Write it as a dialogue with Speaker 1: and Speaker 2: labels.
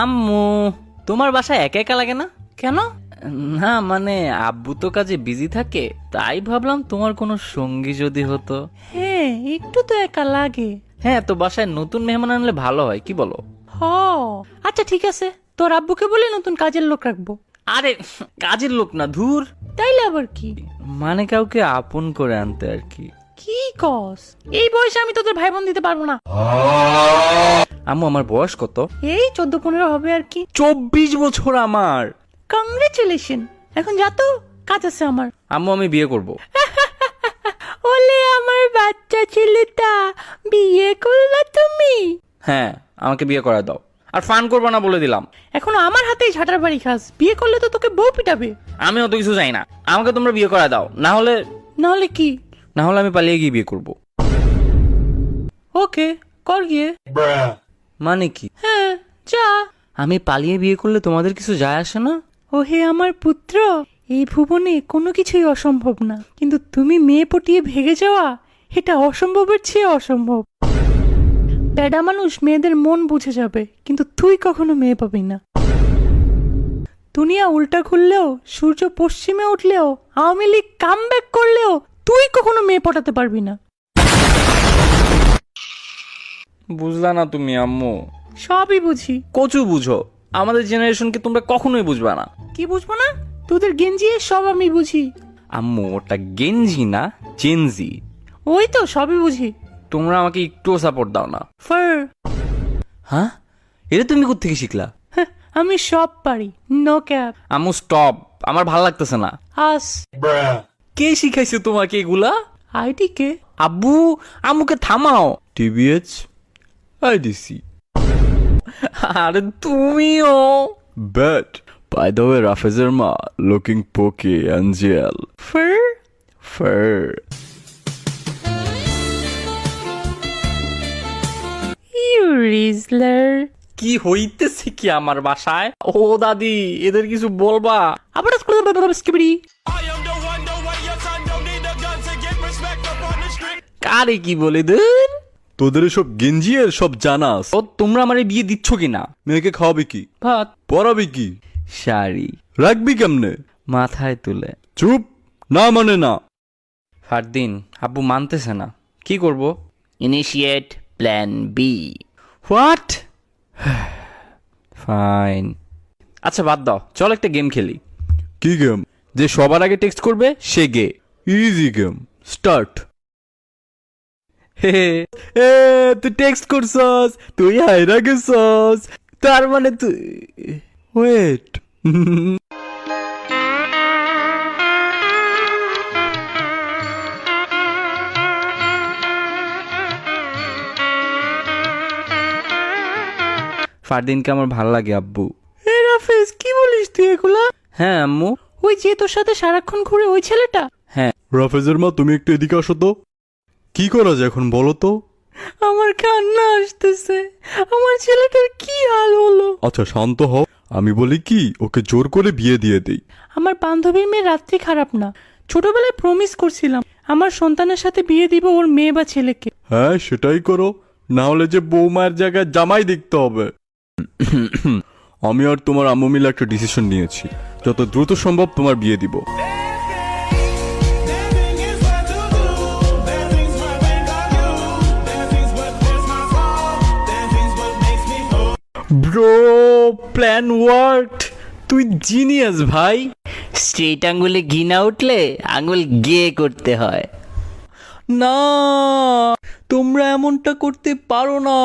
Speaker 1: আম্মু, তোমার বাসায় একা একা লাগে না? কেন? না মানে আব্বু তো কাজে বিজি থাকে, তাই ভাবলাম তোমার কোনো সঙ্গী যদি হতো।
Speaker 2: হ্যাঁ, একটু তো একা লাগে।
Speaker 1: হ্যাঁ, তো বাসায় নতুন মেহমান আনলে ভালো হয়, কি বলো?
Speaker 2: হ, আচ্ছা ঠিক আছে, তোর আব্বুকে বলে নতুন কাজের লোক রাখবো।
Speaker 1: আরে কাজের লোক না, ধুর।
Speaker 2: তাইলে আবার কি?
Speaker 1: মানে কাউকে আপন করে আনতে আর কি।
Speaker 2: কি কস? এই বয়সে আমি তোদের ভাই বোন দিতে পারবো না।
Speaker 1: আম্মু, আমার বয়স কত?
Speaker 2: এই 14-15 হবে আর কি।
Speaker 1: 24 বছর আমার।
Speaker 2: কংগ্রেচুলেশন। এখন যা তো, কাজ আছে আমার।
Speaker 1: আম্মু, আমি বিয়ে করব।
Speaker 2: ওলে আমার বাচ্চা ছেলেটা, বিয়ে করলা তুমি?
Speaker 1: হ্যাঁ, আমাকে বিয়ে করে দাও, আর ফান করবো না বলে দিলাম।
Speaker 2: এখন আমার হাতেই ঝাঁটার বাড়ি খাস। বিয়ে করলে তো তোকে বউ পিটাবে।
Speaker 1: আমি অত কিছু চাই না, আমাকে তোমরা বিয়ে করে দাও, না হলে
Speaker 2: নাহলে কি?
Speaker 1: আমি পালিয়ে গিয়ে বিয়ে করব।
Speaker 2: ওকে, কর গিয়ে।
Speaker 1: মানে কি?
Speaker 2: হ্যাঁ, যা।
Speaker 1: আমি পালিয়ে বিয়ে করলে তোমাদের কিছু যায় আসে না?
Speaker 2: ও হে আমার পুত্র, এই ভুবনে কোনো কিছুই অসম্ভব না, কিন্তু তুমি মেয়ে পটিয়ে ভেগে যাওয়া, এটা অসম্ভবের চেয়ে অসম্ভব। বেডা মানুষ মেয়েদের মন বুঝে যাবে, কিন্তু তুই কখনো মেয়ে পাবি না। দুনিয়া উল্টা ঘুরলেও, সূর্য পশ্চিমে উঠলেও, আওয়ামী লীগ কামব্যাক করলেও তুই কখনো মেয়ে পটাতে পারবি না।
Speaker 1: বুঝলা না তুমি আম্মু?
Speaker 2: সবই বুঝি।
Speaker 1: কচু বুঝো, আমাদের জেনারেশনকে তোমরা কখনোই বুঝবা না।
Speaker 2: কি বুঝবো না? তোদের গেঞ্জি সব আমি বুঝি।
Speaker 1: আম্মু, ওটা গেঞ্জি না, জেনজি।
Speaker 2: ওই তো সবই বুঝি।
Speaker 1: তোমরা আমাকে একটুও সাপোর্ট দাও না।
Speaker 2: ফার।
Speaker 1: হ্যাঁ, এটা তুমি কোত্থেকে শিখলা?
Speaker 2: হ্যাঁ, আমি সব পারি, নো ক্যাপ।
Speaker 1: আম্মু স্টপ, আমার ভাল লাগতেছে না।
Speaker 2: আস।
Speaker 1: কে শিখাইছে তোমাকে এগুলা?
Speaker 2: ID K?
Speaker 1: আব্বু, আম্মুকে থামাও। টিবিএচ আইডিসি। আরে তুমিও। বাট বাই দ্য ওয়ে, রাফেজের মা লুকিং পোকে অ্যাঞ্জেল।
Speaker 2: ফার।
Speaker 1: ফার।
Speaker 2: ইউ রিজলার।
Speaker 1: কি হইতেছে কি আমার বাসায়? ও দাদি, এদের কিছু বলবা?
Speaker 2: আবার স্কিবিডি।
Speaker 1: কারে কি বলে দেন?
Speaker 3: তোদের সব গেঞ্জি এর সব জানাস।
Speaker 1: ও, তোমরা আমারে বিয়ে দিচ্ছ কিনা?
Speaker 3: মেয়েকে খাওয়াবি কি?
Speaker 1: ভাত,
Speaker 3: পরাবি কি?
Speaker 1: শাড়ি
Speaker 3: রাখবি কেমনে?
Speaker 1: মাথায় তুলে।
Speaker 3: চুপ, না মানে না।
Speaker 1: ফারদিন, আব্বু মানতেছে না, কি করব? Initiate plan B. What? Fine. আচ্ছা বাদ দাও, চল একটা গেম খেলি।
Speaker 3: কি গেম?
Speaker 1: যে সবার আগে টেক্সট করবে সে গে।
Speaker 3: Easy game, start.
Speaker 1: হে এ, তুই টেক্সট করছস, তুই হাইরা গেছস, তার মানে তুই
Speaker 3: ওয়েট।
Speaker 1: ফারদিনকে আমার ভাল লাগে আব্বু।
Speaker 2: এ রাফেজ, কি বলিস তুই এগুলা?
Speaker 1: হ্যাঁ আম্মু।
Speaker 2: ওই যে তোর সাথে সারাক্ষণ ঘুরে ওই ছেলেটা?
Speaker 1: হ্যাঁ।
Speaker 3: রাফেজের মা, তুমি একটু এদিকে আসো তো। কি করা যায় এখন বলো তো?
Speaker 2: আমার কান্না আসতেছে। আমার ছেলেটার কি হাল হলো?
Speaker 3: আচ্ছা শান্ত হও, আমি বলি কি, ওকে জোর করে বিয়ে দিয়ে দেই।
Speaker 2: আমার বান্ধবীর মেয়ে রাত্রি খারাপ না। ছোটবেলায় প্রমিস করছিলাম আমার সন্তানের সাথে বিয়ে দিব ওর মেয়ে বা ছেলেকে।
Speaker 3: হ্যাঁ সেটাই করো, না হলে যে বৌমার জায়গায় জামাই দেখতে হবে। আমি আর তোমার আম্মু মিলে একটা ডিসিশন নিয়েছি, যত দ্রুত সম্ভব তোমার বিয়ে দিব।
Speaker 1: Bro, plan worked. তুই জিনিয়াস ভাই। স্ট্রেট আঙ্গুলে ঘি না উঠলে আঙ্গুল গে করতে হয়। না, তোমরা এমনটা করতে পারো না।